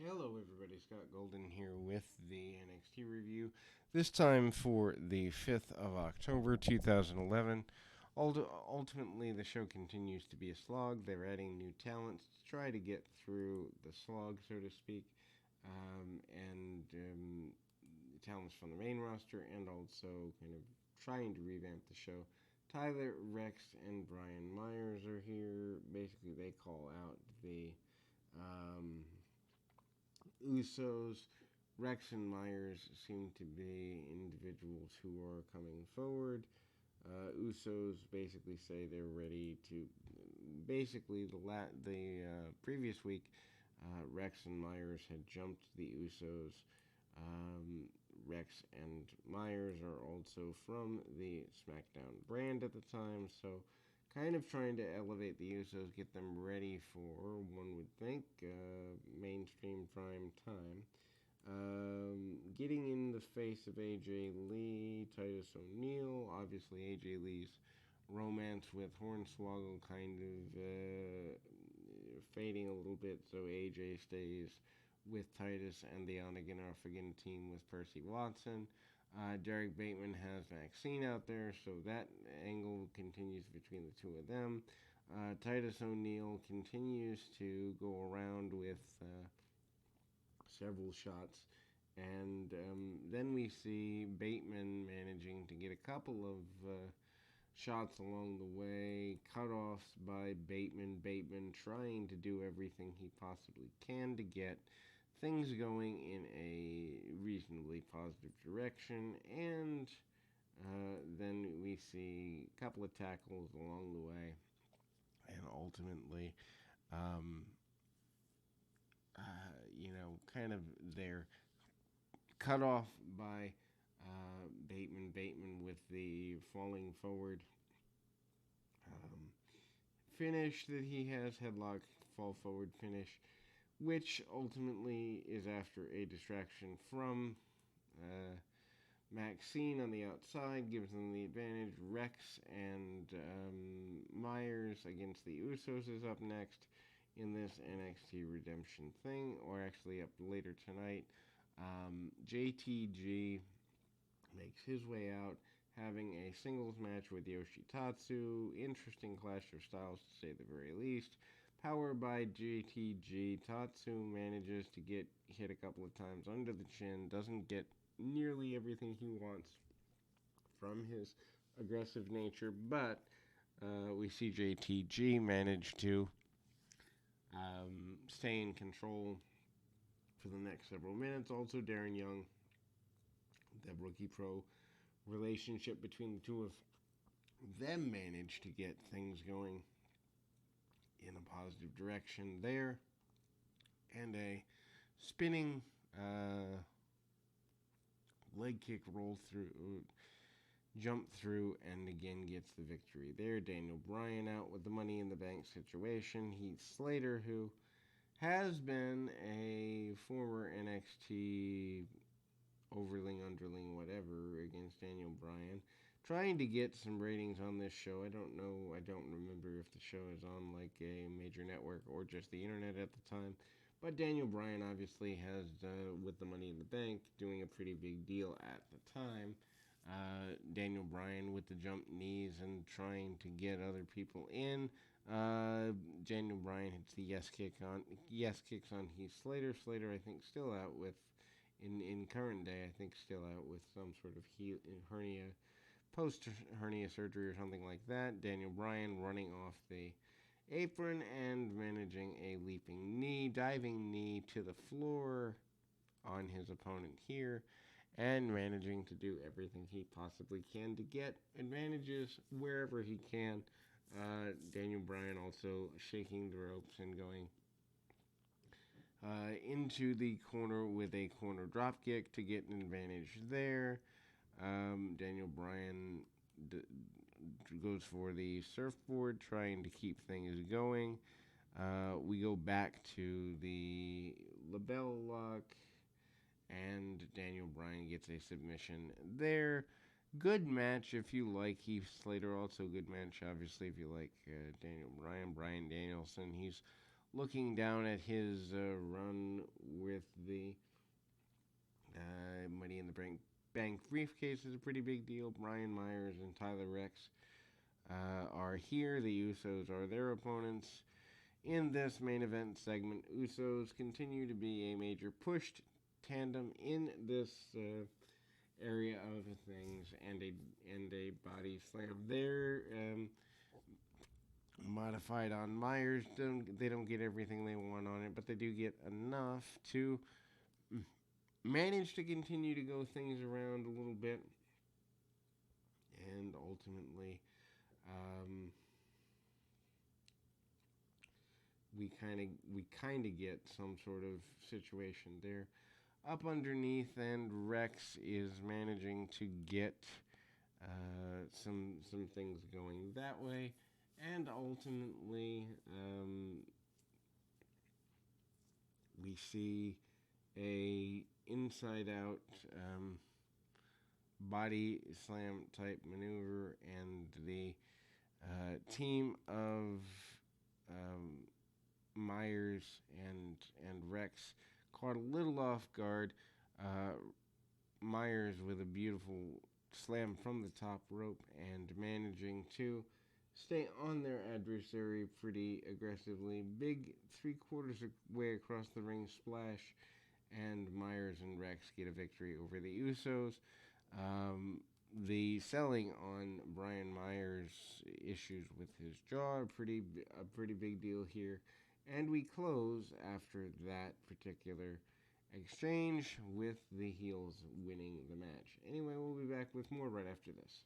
Hello, everybody. Scott Golden here with the NXT review. This time for the 5th of October 2011. Ultimately, the show continues to be a slog. They're adding new talents to try to get through the slog, so to speak, and talents from the main roster, and also kind of trying to revamp the show. Tyler, Rex, and Brian Myers are here. Basically, they call out the. Um, Usos, Rex and Myers seem to be individuals who are coming forward. Usos basically say they're ready to. Basically, the previous week, Rex and Myers had jumped the Usos. Rex and Myers are also from the SmackDown brand at the time, so kind of trying to elevate the Usos, get them ready for, one would think, mainstream prime time. Getting in the face of AJ Lee, Titus O'Neil, obviously AJ Lee's romance with Hornswoggle kind of fading a little bit, so AJ stays with Titus and the On Again Off Again team with Percy Watson. Derek Bateman has Maxine out there, so that angle continues between the two of them. Titus O'Neil continues to go around with several shots. And then we see Bateman managing to get a couple of shots along the way, cut-offs by Bateman. Bateman trying to do everything he possibly can to get things going in a reasonably positive direction. And then we see a couple of tackles along the way. And ultimately, um, kind of they're cut off by Bateman. Bateman with the falling forward finish that he has, headlock fall forward finish, which ultimately is after a distraction from uh, Maxine on the outside, gives them the advantage. Rex and Myers against the Usos is up next in this NXT Redemption thing, or actually up later tonight. JTG makes his way out, having a singles match with Yoshitatsu. Interesting clash of styles, to say the very least. Powered by JTG, Tatsu manages to get hit a couple of times under the chin, doesn't get nearly everything he wants from his aggressive nature, but we see JTG manage to stay in control for the next several minutes. Also, Darren Young, the rookie pro relationship between the two of them managed to get things going in a positive direction there. And a spinning leg kick roll through, jump through, and again gets the victory there. Daniel Bryan out with the Money in the Bank situation. Heath Slater, who has been a former NXT overling, underling, whatever, against Daniel Bryan. Trying to get some ratings on this show. I don't know. I don't remember if the show is on like a major network or just the internet at the time. But Daniel Bryan obviously has, with the Money in the Bank, doing a pretty big deal at the time. Daniel Bryan with the jump knees and trying to get other people in. Daniel Bryan hits the yes kicks on Heath Slater. Slater, I think, still out with in current day, I think still out with some sort of hernia, post hernia surgery or something like that. Daniel Bryan running off the apron and managing a leaping knee, diving knee to the floor on his opponent here, and managing to do everything he possibly can to get advantages wherever he can. Daniel Bryan also shaking the ropes and going into the corner with a corner dropkick to get an advantage there. Daniel Bryan goes for the surfboard, trying to keep things going. We go back to the label lock, and Daniel Bryan gets a submission there. Good match if you like Heath Slater. Also, good match, obviously, if you like Daniel Bryan. Bryan Danielson. He's looking down at his run Bank briefcase is a pretty big deal. Brian Myers and Tyler Rex are here. The Usos are their opponents. In this main event segment, Usos continue to be a major pushed tandem in this area of things, and a body slam. They're modified on Myers. They don't get everything they want on it, but they do get enough to manage to continue to go things around a little bit, and ultimately, we kind of get some sort of situation there up underneath, and Rex is managing to get some things going that way, and ultimately we see a inside out body slam type maneuver, and the team of Myers and Rex caught a little off guard. Myers with a beautiful slam from the top rope and managing to stay on their adversary pretty aggressively. Big 3/4 way across the ring splash, and Myers and Rex get a victory over the Usos. The selling on Brian Myers' issues with his jaw, a pretty big deal here. And we close after that particular exchange with the heels winning the match. Anyway, we'll be back with more right after this.